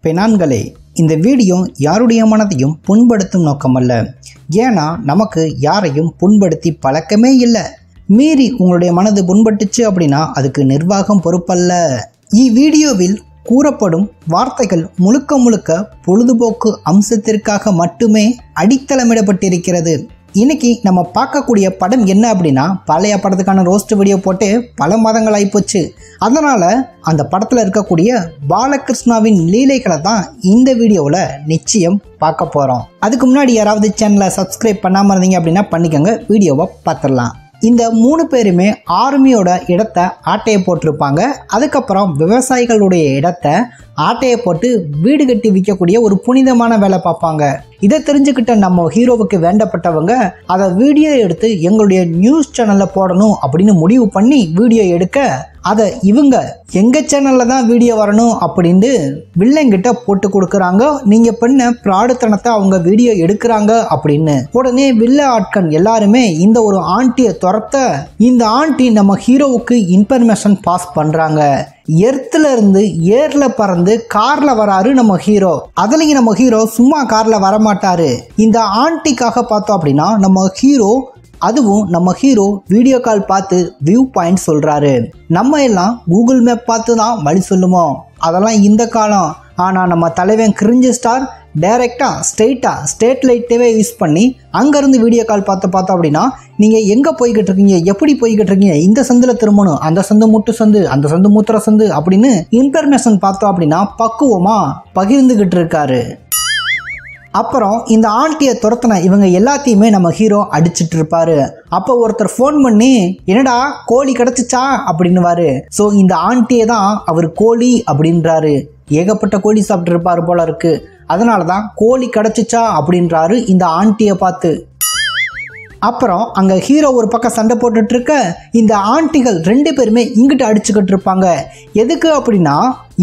பெண்ணான்களே, இந்த வீடியோ யாருடைய மனதையும் புண்படுத்தும் நோக்கமல்ல. ஏன்னா நமக்கு யாரையும் புண்படுத்தி பழக்கமே இல்லை. மீறி உங்களுடைய மனது புண்பட்டுச்சு அப்படின்னா அதுக்கு நிர்வாகம் பொறுப்பல்ல. இவ்வீடியோவில் கூறப்படும் வார்த்தைகள் முழுக்க முழுக்க பொழுதுபோக்கு அம்சத்திற்காக மட்டுமே அடித்தளமிடப்பட்டிருக்கிறது. இன்னைக்கு நம்ம பார்க்கக்கூடிய படம் என்ன அப்படின்னா, பழைய படத்துக்கான ரோஸ்ட் வீடியோ போட்டு பல மாதங்கள் ஆகிப்போச்சு. அதனால் அந்த படத்தில் இருக்கக்கூடிய பாலகிருஷ்ணாவின் லீலைகளை தான் இந்த வீடியோவில் நிச்சயம் பார்க்க போகிறோம். அதுக்கு முன்னாடி யாராவது சேனலை சப்ஸ்கிரைப் பண்ணாமல் இருந்தீங்க அப்படின்னா பண்ணிக்கோங்க. வீடியோவை பார்த்துடலாம். இந்த 3 பேருமே ஆர்மியோட இடத்த ஆட்டையை போட்டிருப்பாங்க. அதுக்கப்புறம் விவசாயிகளுடைய இடத்த ஆட்டையை போட்டு வீடு கட்டி விற்கக்கூடிய ஒரு புனிதமான வேலை பார்ப்பாங்க. இதை தெரிஞ்சுக்கிட்ட நம்ம ஹீரோவுக்கு வேண்டப்பட்டவங்க அதை வீடியோ எடுத்து எங்களுடைய நியூஸ் சேனலில் போடணும் அப்படின்னு முடிவு பண்ணி வீடியோ எடுக்க, அதை இவங்க எங்கள் சேனலில் தான் வீடியோ வரணும் அப்படின்ட்டு வில்லங்கிட்ட போட்டு கொடுக்குறாங்க. நீங்கள் பண்ண பிராடுத்தனத்தை அவங்க வீடியோ எடுக்கிறாங்க அப்படின்னு. உடனே வில்ல ஆட்கள் எல்லாருமே இந்த ஒரு ஆண்டியை துரத்த, இந்த ஆண்டி நம்ம ஹீரோவுக்கு இன்ஃபர்மேஷன் பாஸ் பண்ணுறாங்க. எர்த்துல இருந்து ஏர்ல பறந்து கார்ல வராரு நம்ம ஹீரோ. அதுலயும் நம்ம ஹீரோ சும்மா கார்ல வரமாட்டாரு. இந்த ஆண்டிக்காக பார்த்தோம் அப்படின்னா நம்ம ஹீரோ வீடியோ கால் பார்த்து வியூ பாயிண்ட் சொல்றாரு. நம்ம எல்லாம் கூகுள் மேப் பார்த்து தான் வழி சொல்லுவோம். அதெல்லாம் இந்த காலம். ஆனால் நம்ம தலைவன் கிரிஞ்சு ஸ்டார் டைரெக்டாக ஸ்ட்ரெயிட் லைட்டவே யூஸ் பண்ணி அங்கேருந்து வீடியோ கால் பார்த்தோம் அப்படின்னா, நீங்கள் எங்கே போய்கிட்டு இருக்கீங்க, எப்படி போய்கிட்டு இருக்கீங்க, இந்த சந்தில் திரும்பணும், அந்த சந்து முட்டு சந்து, அந்த சந்து மூத்திர சந்து அப்படின்னு இன்ஃபர்மேஷன் பார்த்தோம் அப்படின்னா பக்குவமாக பகிர்ந்துக்கிட்டு இருக்காரு. அப்புறம் இந்த ஆண்டியை துரத்தின இவங்க எல்லாத்தையுமே நம்ம ஹீரோ அடிச்சிட்டு இருப்பாரு. அப்போ ஒருத்தர் ஃபோன் பண்ணி, என்னடா கோழி கிடச்சிச்சா அப்படின்னுவாரு. ஸோ இந்த ஆண்டியை தான் அவர் கோழி அப்படின்றாரு. ஏகப்பட்ட கோழி சாப்பிட்டு இருப்பாரு போல இருக்கு. அதனால தான் கோழி கிடச்சிச்சா அப்படின்றாரு இந்த ஆண்டியை பார்த்து. அப்புறம் அங்கே ஹீரோ ஒரு பக்கம் சண்டை போட்டுட்டு இருக்க, இந்த ஆண்டிகள் 2 பேருமே இங்கிட்ட அடிச்சுக்கிட்டு இருப்பாங்க. எதுக்கு அப்படின்னா,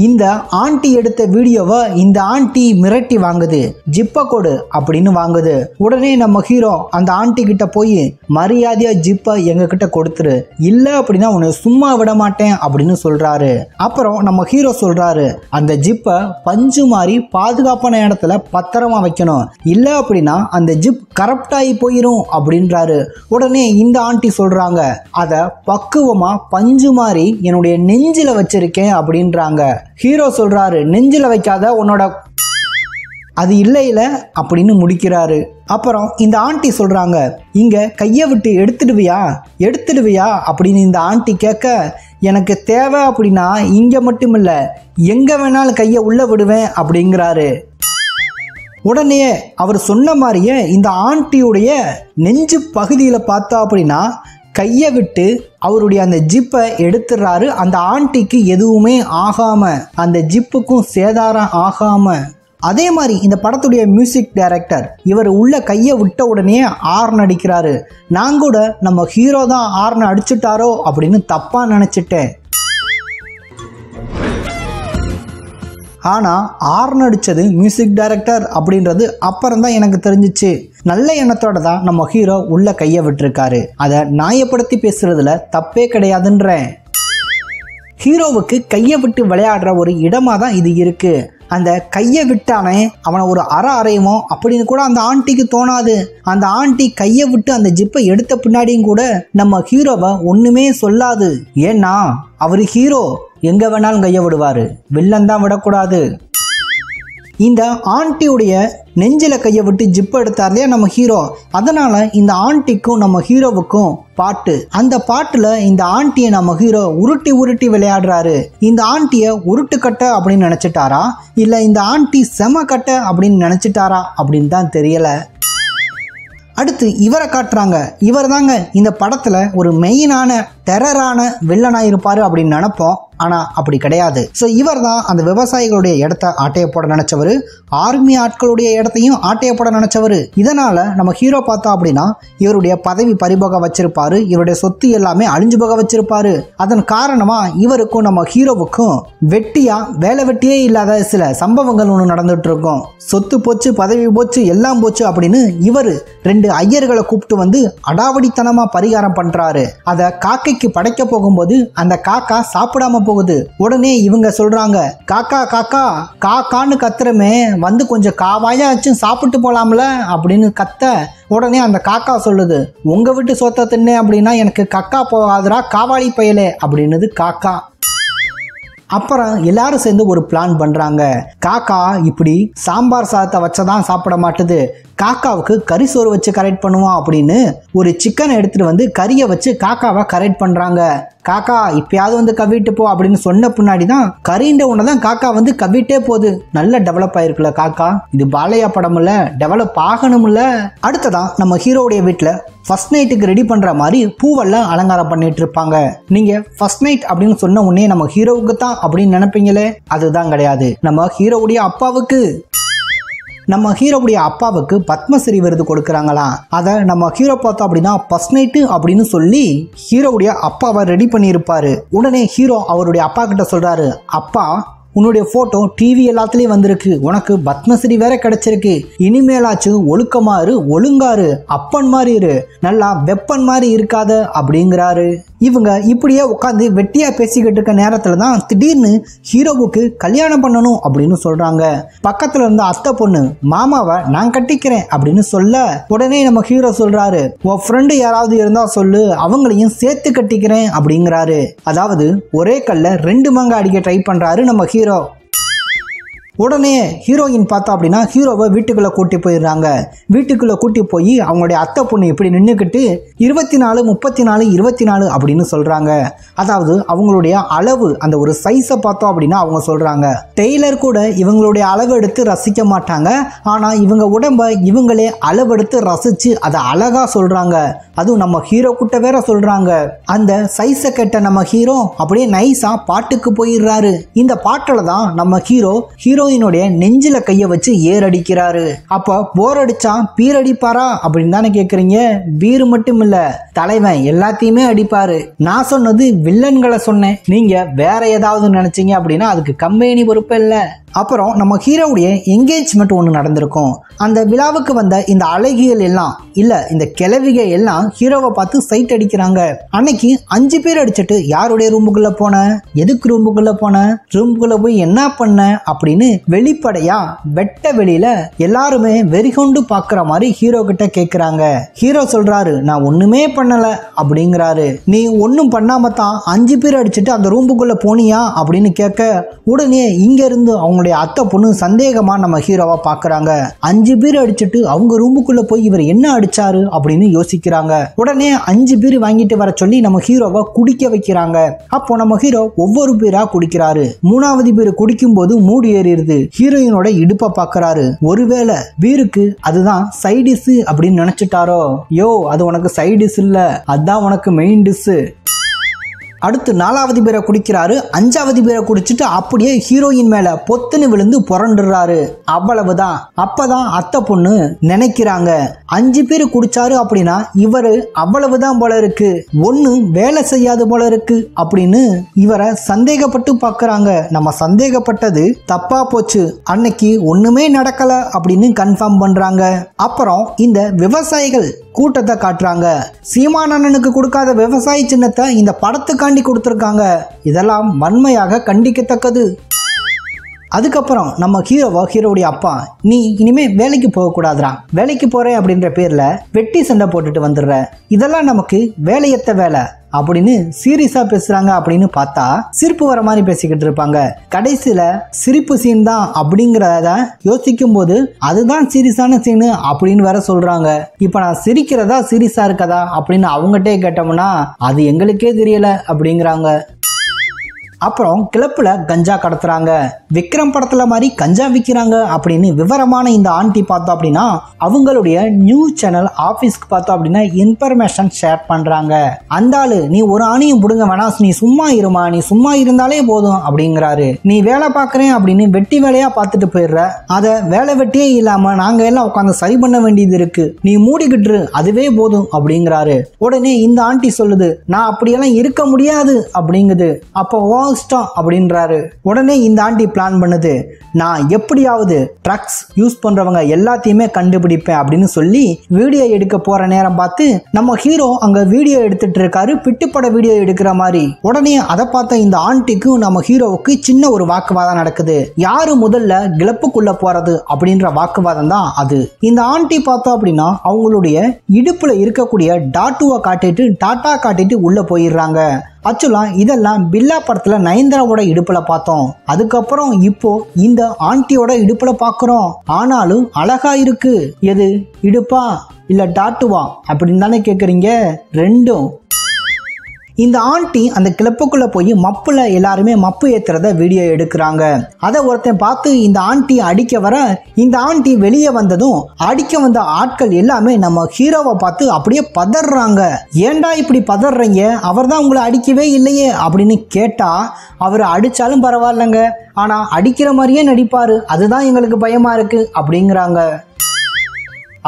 இந்த ஆண்டி எடுத்த வீடியோவை இந்த ஆண்டி மிரட்டி வாங்குது. ஜிப்பை கொடு அப்படின்னு வாங்குது. உடனே நம்ம ஹீரோ அந்த ஆண்டி கிட்ட போய், மரியாதையா ஜிப்பை எங்க கிட்ட கொடுத்துரு, இல்லை அப்படின்னா உன்னை சும்மா விட மாட்டேன் அப்படின்னு சொல்றாரு. அப்புறம் நம்ம ஹீரோ சொல்றாரு, அந்த ஜிப்பை பஞ்சு மாதிரி பாதுகாப்பான இடத்துல பத்திரமா வைக்கணும், இல்லை அப்படின்னா அந்த ஜிப் கரப்ட் ஆகி போயிரும் அப்படின்றாரு. உடனே இந்த ஆண்டி சொல்றாங்க, அதை பக்குவமா பஞ்சு மாதிரி என்னுடைய நெஞ்சில வச்சிருக்கேன் அப்படின்றாங்க. ஹீரோ சொல்றாரு, நெஞ்சில வைக்காத, உன்னோட அது இல்லை அப்படின்னு முடிக்கிறாரு. அப்புறம் இந்த ஆண்டி சொல்றாங்க, இங்க கையை விட்டு எடுத்துடுவியா அப்படின்னு இந்த ஆண்டி கேட்க, எனக்கு தேவை அப்படின்னா இங்க மட்டும் இல்ல, எங்க வேணாலும் கையை உள்ள விடுவேன் அப்படிங்கிறாரு. உடனே அவர் சொன்ன மாதிரியே இந்த ஆண்டியுடைய நெஞ்சு பகுதியில் பார்த்தா அப்படின்னா கையை விட்டு அவருடைய அந்த ஜிப்பை எடுத்துடுறாரு. அந்த ஆண்டிக்கு எதுவுமே ஆகாம, அந்த ஜிப்புக்கும் சேதாரம் ஆகாம. அதே மாதிரி இந்த படத்துடைய மியூசிக் டைரக்டர் இவர் உள்ள கையை விட்ட உடனே ஆர்ன் அடிக்கிறாரு. நான் கூட நம்ம ஹீரோ தான் ஆர்ன் அடிச்சுட்டாரோ அப்படின்னு தப்பா நினைச்சிட்டேன். ஆனால் ஆர்ன் அடித்தது மியூசிக் டைரக்டர் அப்படின்றது அப்புறம் தான் எனக்கு தெரிஞ்சிச்சு. நல்ல எண்ணத்தோட தான் நம்ம ஹீரோ உள்ள கையை விட்டுருக்காரு. அதை நியாயப்படுத்தி பேசுறதுல தப்பே கிடையாதுன்றேன். ஹீரோவுக்கு கையை விட்டு விளையாடுற ஒரு இடமா தான் இது இருக்கு. அந்த கையை விட்டானே அவனை ஒரு அறையுமோ அப்படின்னு கூட அந்த ஆண்டிக்கு தோணாது. அந்த ஆண்டி கையை விட்டு அந்த ஜிப்பை எடுத்த பின்னாடியும் கூட நம்ம ஹீரோவை ஒண்ணுமே சொல்லாது. ஏன்னா அவரு ஹீரோ, எங்க வேணாலும் கையை விடுவாரு, வில்லன் தான் விடக்கூடாது. இந்த ஆண்டியுடைய நெஞ்சில கையை விட்டு ஜிப்பை எடுத்தார் இல்லையா நம்ம ஹீரோ. அதனால இந்த ஆண்டிக்கும் நம்ம ஹீரோவுக்கும் பாட்டு. அந்த பாட்டுல இந்த ஆண்டியை நம்ம ஹீரோ உருட்டி விளையாடுறாரு. இந்த ஆண்டியை உருட்டுக்கட்டை அப்படின்னு நினைச்சிட்டாரா, இல்ல இந்த ஆண்டி செம கட்டை அப்படின்னு நினைச்சிட்டாரா அப்படின்னு தான் தெரியல. அடுத்து இவரை காட்டுறாங்க. இவர் தாங்க இந்த படத்துல ஒரு மெயினான டெரரான வில்லனா இருப்பாரு அப்படின்னு நினைப்போம். ஆனா அப்படி கிடையாது. ஸோ இவர் தான் அந்த விவசாயிகளுடைய இடத்த ஆட்டையை போட நினைச்சவர், ஆர்மி ஆட்களுடைய இடத்தையும் ஆட்டையை போட நினைச்சவர். இதனால நம்ம ஹீரோ பார்த்தா அப்படின்னா இவருடைய பதவி பறிபோக வச்சிருப்பாரு, இவருடைய சொத்து எல்லாமே அழிஞ்சு போக வச்சிருப்பாரு. அதன் காரணமா இவருக்கும் நம்ம ஹீரோவுக்கும் வேலை வெட்டியே இல்லாத சில சம்பவங்கள் ஒன்று நடந்துட்டு இருக்கும். சொத்து போச்சு, பதவி போச்சு, எல்லாம் போச்சு அப்படின்னு இவர் 2 ஐயர்களை கூப்பிட்டு வந்து அடாவடித்தனமா பரிகாரம் பண்றாரு. அதை காக்கைக்கு படைக்க போகும்போது அந்த காக்கா சாப்பிடாம போகுது. உடனே இவங்க சொல்றாங்க, காக்கா காக்கா காக்கான்னு கத்துறமே, வந்து கொஞ்சம் காவாயாச்சும் சாப்பிட்டு போலாம்ல அப்படின்னு கத்த. உடனே அந்த காக்கா சொல்லுது, உங்க வீட்டு சொத்த தின்னே அப்படின்னா எனக்கு கக்கா போகாதுரா காவாளி பயலே அப்படின்னுது காக்கா. அப்புறம் எல்லாரும் சேர்ந்து ஒரு பிளான் பண்றாங்க. காக்கா இப்படி சாம்பார் சாதத்தை வச்சதான் சாப்பிட மாட்டுது, காக்காவுக்கு கறி சோறு வச்சு கரெக்ட் பண்ணுவோம் அப்படின்னு ஒரு சிக்கனை எடுத்துட்டு வந்து கறியை வச்சு காக்காவை கரெக்ட் பண்றாங்க. காக்கா இப்பயாவது வந்து கவிட்டு போ அப்படின்னு சொன்ன பின்னாடி தான் கறின்ற ஒன்னதான் காக்கா வந்து கவிட்டே போகுது. நல்ல டெவலப் ஆயிருக்குல்ல காக்கா. இது பாலையா படம் இல்ல, டெவலப் ஆகணும்ல. அடுத்ததான் நம்ம ஹீரோடைய வீட்டுல ஃபர்ஸ்ட் நைட்டுக்கு ரெடி பண்ற மாதிரி பூவெல்லாம் அலங்காரம் பண்ணிட்டு இருப்பாங்க. நீங்க ஃபர்ஸ்ட் நைட் அப்படின்னு சொன்ன உடனே நம்ம ஹீரோவுக்கு தான் அப்படின்னு நினைப்பீங்களே, அதுதான் கிடையாது. நம்ம ஹீரோவுடைய அப்பாவுக்கு. நம்ம ஹீரோவுடைய அப்பாவுக்கு பத்மஸ்ரீ விருது கொடுக்குறாங்களாம். அதை நம்ம ஹீரோ பார்த்தோம் அப்படின்னா ஃபர்ஸ்ட் நைட்டு அப்படின்னு சொல்லி ஹீரோவுடைய அப்பாவை ரெடி பண்ணியிருப்பாரு. உடனே ஹீரோ அவருடைய அப்பா கிட்ட சொல்றாரு, அப்பா உன்னுடைய போட்டோ டிவி எல்லாத்துலயும் வந்திருக்கு, உனக்கு பத்மஸ்ரீ வேற கிடைச்சிருக்கு, இனிமேலாச்சு ஒழுக்கமாறு ஒழுங்காரு, அப்பன் மாதிரி இரு, நல்லா வெப்பன் மாதிரி இருக்காத அப்படிங்கிறாரு. இவங்க இப்படியே உட்காந்து வெட்டியா பேசிக்கிட்டு இருக்க நேரத்துல தான் திடீர்னு ஹீரோவுக்கு கல்யாணம் பண்ணணும் அப்படின்னு சொல்றாங்க. பக்கத்துல இருந்த அத்தை பொண்ணு மாமாவை நான் கட்டிக்கிறேன் அப்படின்னு சொல்ல, உடனே நம்ம ஹீரோ சொல்றாரு, உன் ஃப்ரெண்டு யாராவது இருந்தா சொல்லு, அவங்களையும் சேர்த்து கட்டிக்கிறேன் அப்படிங்கிறாரு. அதாவது ஒரே கல்ல ரெண்டு மாங்க அடிக்க ட்ரை பண்றாரு நம்ம ஹீரோ. உடனே ஹீரோயின் பார்த்தா அப்படின்னா ஹீரோவை வீட்டுக்குள்ள கூட்டி போயிடுறாங்க. வீட்டுக்குள்ள கூட்டி போய் அவங்களுடைய அத்தை பொண்ணு இப்படி நின்றுக்கிட்டு 24, 34, 24 அப்படின்னு சொல்றாங்க. அதாவது அவங்களுடைய அளவு அந்த ஒரு சைஸை பார்த்தோம் அப்படின்னா அவங்க சொல்றாங்க. டெய்லர் கூட இவங்களுடைய அளவு எடுத்து ரசிக்க மாட்டாங்க, ஆனா இவங்க உடம்ப இவங்களே அளவெடுத்து ரசிச்சு அதை அழகா சொல்றாங்க. அதுவும் நம்ம ஹீரோ கிட்ட வேற சொல்றாங்க. அந்த சைஸை கேட்ட நம்ம ஹீரோ அப்படியே நைஸா பாட்டுக்கு போயிடுறாரு. இந்த பாட்டுல தான் நம்ம ஹீரோயினுடைய நெஞ்சில கைய வச்சு ஏறடிக்கிறாரு. அப்ப போர் அடிச்சா பீர் அடிப்பாரா அப்படின்னு தானே கேக்குறீங்க. பீர் மட்டும் இல்ல, தலைவன் எல்லாத்தையுமே அடிப்பாரு. நான் சொன்னது வில்லன்களை சொன்னேன், நீங்க வேற ஏதாவது நினைச்சீங்க அப்படின்னா அதுக்கு கம்பெனி பொறுப்பு இல்ல. அப்புறம் நம்ம ஹீரோவுடைய என்கேஜ்மெண்ட் ஒன்று நடந்திருக்கும். அந்த விழாவுக்கு வந்த இந்த அழகிகள் எல்லாம் இல்ல இந்த கிழவிக எல்லாம் ஹீரோவை பார்த்து சைட் அடிக்கிறாங்க. அன்னைக்கு 5 பேர் அடிச்சுட்டு யாருடைய ரூமுக்குள்ள போன, எதுக்கு ரூமுக்குள்ள போன, ரூமுக்குள்ள போய் என்ன பண்ண அப்படின்னு வெளிப்படையா வெட்ட வெளியில எல்லாருமே வெறிகொண்டு பாக்குற மாதிரி ஹீரோ கிட்ட கேக்குறாங்க. ஹீரோ சொல்றாரு, நான் ஒண்ணுமே பண்ணல அப்படிங்கிறாரு. நீ ஒன்னும் பண்ணாம தான் 5 பேர் அடிச்சுட்டு அந்த ரூமுக்குள்ள போனியா அப்படின்னு கேட்க, உடனே இங்க இருந்து அவங்களுடைய அத்தை பொண்ணு சந்தேகமா நம்ம ஹீரோவா பாக்குறாங்க. 5 பேர் அடிச்சுட்டு அவங்க ரூமுக்குள்ள போய் இவர் என்ன அடிச்சாரு அப்படின்னு யோசிக்கிறாங்க. உடனே 5 பேர் வாங்கிட்டு வர சொல்லி நம்ம ஹீரோவை குடிக்க வைக்கிறாங்க. அப்போ நம்ம ஹீரோ ஒவ்வொரு பேரா குடிக்கிறாரு. 3வது பேர் குடிக்கும் போது மூடி ஏறிடுது. ஹீரோயினோட இடுப்ப பாக்குறாரு. ஒருவேளை பீருக்கு அதுதான் சைடிஸ் அப்படின்னு நினைச்சிட்டாரோ. யோ அது உனக்கு சைடிஸ் இல்ல, அதுதான் உனக்கு மெயின் டிஷ். அடுத்து 4வது பேரை குடிக்கிறாரு. 5வது பேரை குடிச்சிட்டு அப்படியே ஹீரோயின் மேல பொத்துன்னு விழுந்து புரண்டுறாரு. அவ்வளவுதான். அப்பதான் அத்தை பொண்ணு நினைக்கிறாங்க, 5 பேர் குடிச்சாரு அப்படின்னா இவரு அவ்வளவுதான் போல இருக்கு, ஒண்ணு வேலை செய்யாது போல இருக்கு அப்படின்னு இவரை சந்தேகப்பட்டு பாக்குறாங்க. நம்ம சந்தேகப்பட்டது தப்பா போச்சு, அன்னைக்கு ஒண்ணுமே நடக்கல அப்படின்னு கன்ஃபார்ம் பண்றாங்க. அப்புறம் இந்த விவசாயிகள் கூட்டத்தை காட்டுறாங்க. சீமானண்ணனுக்கு கொடுக்காத விவசாய சின்னத்தை இந்த படத்துக்காண்டி கொடுத்திருக்காங்க. இதெல்லாம் வன்மையாக கண்டிக்கத்தக்கது. அதுக்கப்புறம் நம்ம ஹீரோவுடைய அப்பா, நீ இனிமே வேலைக்கு போக கூடாதுரா, வேலைக்கு போறேன் அப்படின்ற பேர்ல வெட்டி சண்டை போட்டுட்டு வந்துடுற, இதெல்லாம் நமக்கு வேலையத்த வேலை அப்படின்னு சீரியஸா பேசுறாங்க. அப்படின்னு பார்த்தா சிரிப்பு வர மாதிரி பேசிக்கிட்டு இருப்பாங்க. கடைசியில சிரிப்பு சீன் தான் அப்படிங்கறத யோசிக்கும் போது அதுதான் சீரியஸான சீனு அப்படின்னு வேற சொல்றாங்க. இப்ப நான் சிரிக்கிறதா சீரியஸா இருக்கதா அப்படின்னு அவங்ககிட்டே கேட்டோம்னா அது எங்களுக்கே தெரியல அப்படிங்கிறாங்க. அப்புறம் கிளப்புல கஞ்சா கடத்துறாங்க. விக்ரம் படத்துல மாதிரி கஞ்சா விற்கிறாங்க அப்படின்னு விவரமான இந்த ஆண்டி பார்த்தோம் அப்படின்னா அவங்களுடைய நியூஸ் சேனல் ஆபீஸ்க்கு பார்த்தோம் அப்படின்னா இன்ஃபர்மேஷன் ஷேர் பண்றாங்க. அந்த ஆளு, நீ ஒரு ஆணையும் புடுங்க வேணாம், நீ சும்மா இருமா, நீ சும்மா இருந்தாலே போதும் அப்படிங்கிறாரு. நீ வேலை பார்க்கறேன் அப்படின்னு வெட்டி வேலையா பார்த்துட்டு போயிடுற, அத வேலை வெட்டியே இல்லாம நாங்க எல்லாம் உட்காந்து சரி பண்ண வேண்டியது இருக்கு, நீ மூடிக்கிட்டு அதுவே போதும் அப்படிங்கிறாரு. உடனே இந்த ஆண்டி சொல்லுது, நான் அப்படியெல்லாம் இருக்க முடியாது அப்படிங்குது. அப்போ இஷ்டம் அப்படின்றாரு. உடனே இந்த ஆண்டி பிளான் பண்ணுது, நான் எப்படியாவது ட்ரக்ஸ் யூஸ் பண்றவங்க எல்லாத்தையுமே கண்டுபிடிப்பேன் அப்படின்னு சொல்லி வீடியோ எடுக்க போற நேரம் பார்த்து நம்ம ஹீரோ அங்க வீடியோ எடுத்துட்டு இருக்காரு, பிட்டுப்பட வீடியோ எடுக்கிற மாதிரி. உடனே அதை பார்த்த இந்த ஆண்டிக்கும் நம்ம ஹீரோவுக்கு சின்ன ஒரு வாக்குவாதம் நடக்குது. யாரு முதல்ல கிளப்புக்குள்ள போறது அப்படின்ற வாக்குவாதம் தான் அது. இந்த ஆண்டி பார்த்தோம் அப்படின்னா அவங்களுடைய இடுப்புல இருக்கக்கூடிய டாட்டுவை காட்டிட்டு டாட்டா காட்டிட்டு உள்ள போயிடுறாங்க. ஆக்சுவலா இதெல்லாம் பில்லா படத்துல நயன்தாராவோட இடுப்புல பார்த்தோம். அதுக்கப்புறம் இப்போ இந்த ஆண்டியோட இடுப்புல பாக்குறோம். ஆனாலும் அழகா இருக்கு. எது இடுப்பா இல்ல டாட்டுவா அப்படின்னு தானே கேக்குறீங்க? ரெண்டும். இந்த ஆண்டி அந்த கிளப்புக்குள்ள போய் மப்புல எல்லாருமே மப்பு ஏத்துறத வீடியோ எடுக்கிறாங்க. அதை ஒருத்தன் பார்த்து இந்த ஆண்டி அடிக்க வர, இந்த ஆண்டி வெளியே வந்ததும் அடிக்க வந்த ஆட்கள் எல்லாமே நம்ம ஹீரோவை பார்த்து அப்படியே பதறாங்க. ஏண்டா இப்படி பதறீங்க, அவர் தான் உங்களை அடிக்கவே இல்லையே அப்படின்னு கேட்டா, அவர் அடிச்சாலும் பரவாயில்லைங்க, ஆனா அடிக்கிற மாதிரியே நடிப்பாரு, அதுதான் எங்களுக்கு பயமா இருக்கு அப்படிங்கிறாங்க.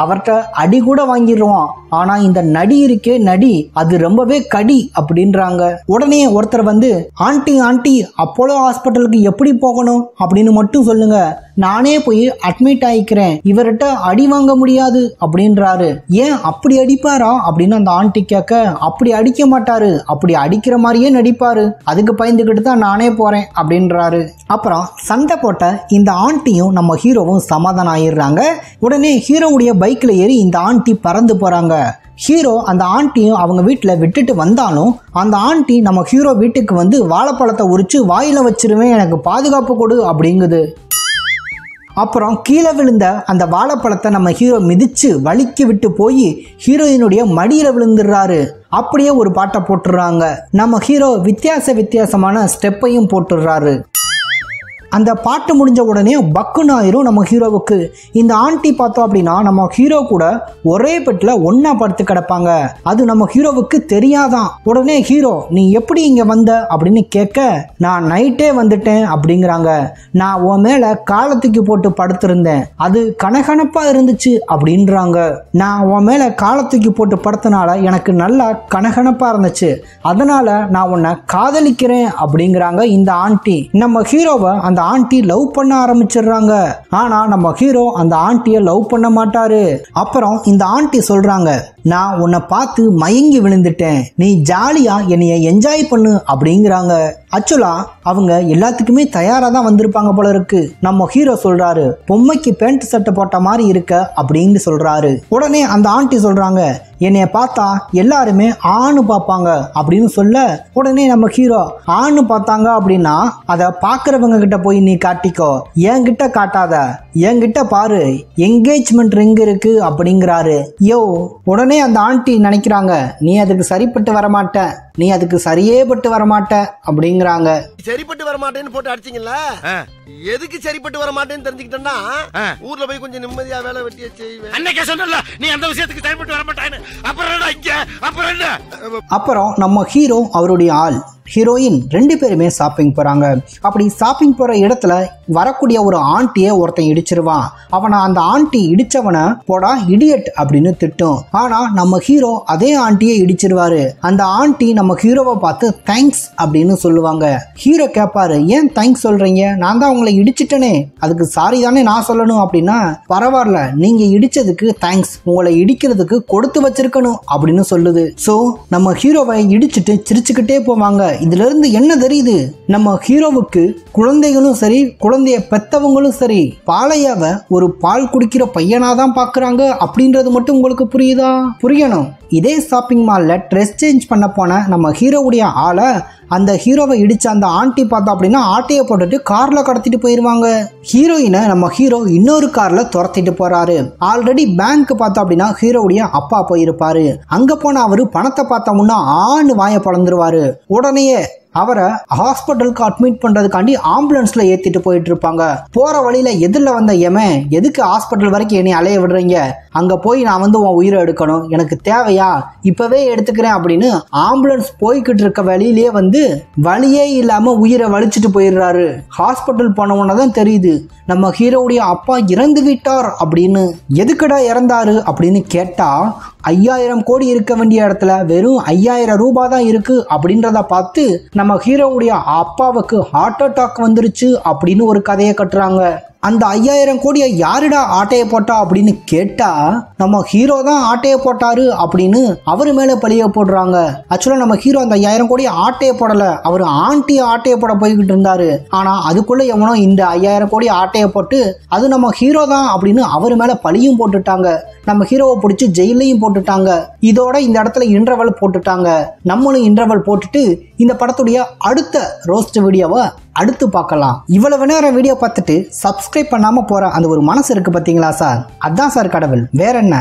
அவர்கிட்ட அடி கூட வாங்கிடுவோம், ஆனா இந்த நடி இருக்கே நடி, அது ரொம்பவே கடி அப்படின்றாங்க. உடனே ஒருத்தர் வந்து, ஆண்டி ஆண்டி அப்போலோ ஹாஸ்பிட்டலுக்கு எப்படி போகணும் அப்படின்னு மட்டும் சொல்லுங்க, நானே போய் அட்மிட் ஆயிக்கிறேன், இவர்கிட்ட அடி வாங்க முடியாது அப்படின்றாரு. ஏன் அப்படி அடிப்பாரா அப்படின்னு அந்த ஆண்டி கேட்க, அப்படி அடிக்க மாட்டாரு, அப்படி அடிக்கிற மாதிரியே நடிப்பாரு, அதுக்கு பயந்துகிட்டு தான் நானே போறேன் அப்படின்றாரு. அப்புறம் சண்டை போட்ட இந்த ஆண்டியும் நம்ம ஹீரோவும் சமாதானம் ஆயிடுறாங்க. உடனே ஹீரோவுடைய பைக்ல ஏறி இந்த ஆண்டி பறந்து போறாங்க. ஹீரோ அந்த ஆண்டியும் அவங்க வீட்டில் விட்டுட்டு வந்தாலும் அந்த ஆண்டி நம்ம ஹீரோ வீட்டுக்கு வந்து வாழைப்பழத்தை உரிச்சு வாயில வச்சிருவேன், எனக்கு பாதுகாப்பு கொடு அப்படிங்குது. அப்புறம் கீழே விழுந்த அந்த வாழைப்பழத்தை நம்ம ஹீரோ மிதிச்சு வலிக்கு விட்டு போய் ஹீரோயினுடைய மடியில விழுந்துடுறாரு. அப்படியே ஒரு பாட்டை போட்டுடுறாங்க. நம்ம ஹீரோ வித்தியாசமான ஸ்டெப்பையும் போட்டுடுறாரு. அந்த பாட்டு முடிஞ்ச உடனே பக்குன்னு ஆயிரும் நம்ம ஹீரோவுக்கு. இந்த ஆண்டி பார்த்தோம் அப்படின்னா நம்ம ஹீரோ கூட ஒரே பெட்ல ஒன்னா படுத்து கிடப்பாங்க. அது நம்ம ஹீரோவுக்கு தெரியாதான். உடனே ஹீரோ, நீ எப்படி இங்க வந்த அப்படின்னு கேட்க, நான் நைட்டே வந்துட்டேன் அப்படிங்கிறாங்க. நான் உன் மேல காலத்துக்கு போட்டு படுத்திருந்தேன், அது கனகனப்பா இருந்துச்சு அப்படின்றாங்க. நான் உன் மேல காலத்துக்கு போட்டு படுத்தனால எனக்கு நல்லா கனகனப்பா இருந்துச்சு, அதனால நான் உன்னை காதலிக்கிறேன் அப்படிங்கிறாங்க இந்த ஆண்டி. நம்ம ஹீரோவை அந்த ஆண்டி லவ் பண்ண ஆரம்பிச்சிடுறாங்க. ஆனா நம்ம ஹீரோ அந்த ஆண்டியை லவ் பண்ண மாட்டாரு. அப்புறம் இந்த ஆண்டி சொல்றாங்க, நான் உன்னை பார்த்து மயங்கி விழுந்துட்டேன், நீ ஜாலியா என்னைய என்ஜாய் பண்ணு அப்படிங்கிறாங்க. ஆக்சுவலா அவங்க எல்லாத்துக்குமே தயாரா தான் வந்திருப்பாங்க போல இருக்கு. நம்ம ஹீரோ சொல்றாரு, பொம்மைக்கு பேண்ட் சட்டை போட்ட மாதிரி இருக்க அப்படின்னு சொல்றாரு. உடனே அந்த ஆண்டி சொல்றாங்க, என்னைய பார்த்தா எல்லாருமே ஆணு பார்ப்பாங்க அப்படின்னு சொல்ல, உடனே நம்ம ஹீரோ, ஆணு பார்த்தாங்க அப்படின்னா அதை பாக்குறவங்க கிட்ட போய் நீ காட்டிக்கோ, என்கிட்ட காட்டாத, என்கிட்ட பாரு, என்கேஜ்மெண்ட் ரிங் இருக்கு அப்படிங்கிறாரு. யோ, உடனே அந்த ஆண்டி நினைக்கிறாங்க, நீ அதுக்கு சரிப்பட்டு வரமாட்ட, நீ அதுக்கு சரியே பட்டு வரமாட்ட அப்படிங்கிறாங்க. சரிப்பட்டு வரமாட்டேன்னு போட்டு அடிச்சிங்கல்ல, எதுக்கு சரிப்பட்டு வரமாட்டேன்னு தெரிஞ்சுக்கிட்டேன்னா ஊர்ல போய் கொஞ்சம் நிம்மதியா வேலை வெட்டிய செய்வேன். அன்னைக்கே சொன்னல நீ அந்த விஷயத்துக்கு சரிப்பட்டு வரமாட்டான்னு. அப்புறம் நம்ம ஹீரோ அவருடைய ஆள் ஹீரோயின் ரெண்டு பேருமே ஷாப்பிங் போறாங்க. அப்படி ஷாப்பிங் போற இடத்துல வரக்கூடிய ஒரு ஆண்டியை ஒருத்தன் இடிச்சிருவான். அவனை அந்த ஆண்டி இடிச்சவனை போடா இடியட் அப்படின்னு திட்டும். ஆனா நம்ம ஹீரோ அதே ஆண்டியை இடிச்சிருவாரு. அந்த ஆண்டி நம்ம ஹீரோவை பார்த்து தேங்க்ஸ் அப்படின்னு சொல்லுவாங்க. ஹீரோ கேட்பாரு, ஏன் தேங்க்ஸ் சொல்றீங்க, நான் தான் உங்களை இடிச்சிட்டனே, அதுக்கு சாரி தானே நான் சொல்லணும் அப்படின்னா, பரவாயில்ல, நீங்க இடிச்சதுக்கு தேங்க்ஸ், உங்களை இடிக்கிறதுக்கு கொடுத்து வச்சிருக்கணும் அப்படின்னு சொல்லுது. சோ நம்ம ஹீரோவை இடிச்சிட்டு சிரிச்சுக்கிட்டே போவாங்க. இதுல இருந்து என்ன தெரியுது, நம்ம ஹீரோவுக்கு குழந்தைகளும் சரி, குழந்தைய பெத்தவங்களும் சரி, பாலையாவ ஒரு பால் குடிக்கிற பையனாதான் பாக்குறாங்க அப்படின்றது மட்டும் உங்களுக்கு புரியுதா? புரியணும். இதே ஷாப்பிங் மால்ல ட்ரெஸ் சேஞ்ச் பண்ண போன நம்ம ஹீரோவுடைய ஆளை அந்த ஹீரோவை இடிச்ச அந்த ஆண்டி பார்த்தோம் அப்படின்னா ஆட்டையை போட்டுட்டு கார்ல கடத்திட்டு போயிருவாங்க. ஹீரோயினை நம்ம ஹீரோ இன்னொரு கார்ல துரத்திட்டு போறாரு. ஆல்ரெடி பேங்க் பார்த்தோம் அப்படின்னா ஹீரோவுடைய அப்பா போயிருப்பாரு. அங்க போன அவரு பணத்தை பார்த்தோம்னா ஆணு வாய பழந்துருவாரு. உடனேயே அவரை ஹாஸ்பிட்டலுக்கு அட்மிட் பண்றதுக்காண்டி ஆம்புலன்ஸ்ல ஏத்திட்டு போயிட்டு இருப்பாங்க. போற வழியில எதிரில் வந்த எமன், எதுக்கு ஹாஸ்பிட்டல் வரைக்கும் என்னை அலைய விடுறீங்க, அங்க போய் நான் வந்து உன் உயிரை எடுக்கணும், எனக்கு தேவையா, இப்பவே எடுத்துக்கிறேன் அப்படின்னு ஆம்புலன்ஸ் போய்கிட்டு இருக்க வழியிலேயே வந்து வந்து வலியே இல்லாம உயிரை வலிச்சிட்டு போயிடுறாரு. ஹாஸ்பிட்டல் போனவன தான் தெரியுது நம்ம ஹீரோவுடைய அப்பா இறந்து விட்டார் அப்படின்னு. எதுக்குடா இறந்தாரு அப்படின்னு கேட்டா 5000 கோடி இருக்க வேண்டிய இடத்துல வெறும் 5000 ரூபாய் தான் இருக்கு அப்படின்றத பார்த்து நம்ம ஹீரோவுடைய அப்பாவுக்கு ஹார்ட் அட்டாக் வந்துருச்சு அப்படின்னு ஒரு கதையை கட்டுறாங்க. அந்த 5000 கோடியை யாருடா ஆட்டையை போட்டா அப்படின்னு கேட்டா நம்ம ஹீரோ தான் ஆட்டையை போட்டாரு அப்படின்னு அவரு மேல பழிய போடுறாங்க. ஆக்சுவலா நம்ம ஹீரோ அந்த 5000 கோடியை ஆட்டையை போடல, அவர் ஆண்டி ஆட்டையை போட போய்கிட்டு இருந்தாரு. ஆனா அதுக்குள்ள எவனோ இந்த 5000 கோடி ஆட்டையை போட்டு அது நம்ம ஹீரோ தான் அப்படின்னு அவரு மேல பழியும் போட்டுட்டாங்க. நம்ம ஹீரோவை பிடிச்சி ஜெயிலையும் போட்டுட்டாங்க. இதோட இந்த இடத்துல இன்டர்வல் போட்டுட்டாங்க. நம்மளும் இன்டர்வல் போட்டுட்டு இந்த படத்துடைய அடுத்த ரோஸ்ட் வீடியோவை அடுத்து பார்க்கலாம். இவ்வளவு நேரம் வீடியோ பார்த்துட்டு சப்ஸ்கிரைப் பண்ணாம போற அந்த ஒரு மனசு இருக்கு பாத்தீங்களா சார், அதான் சார் கடவுள், வேற என்ன.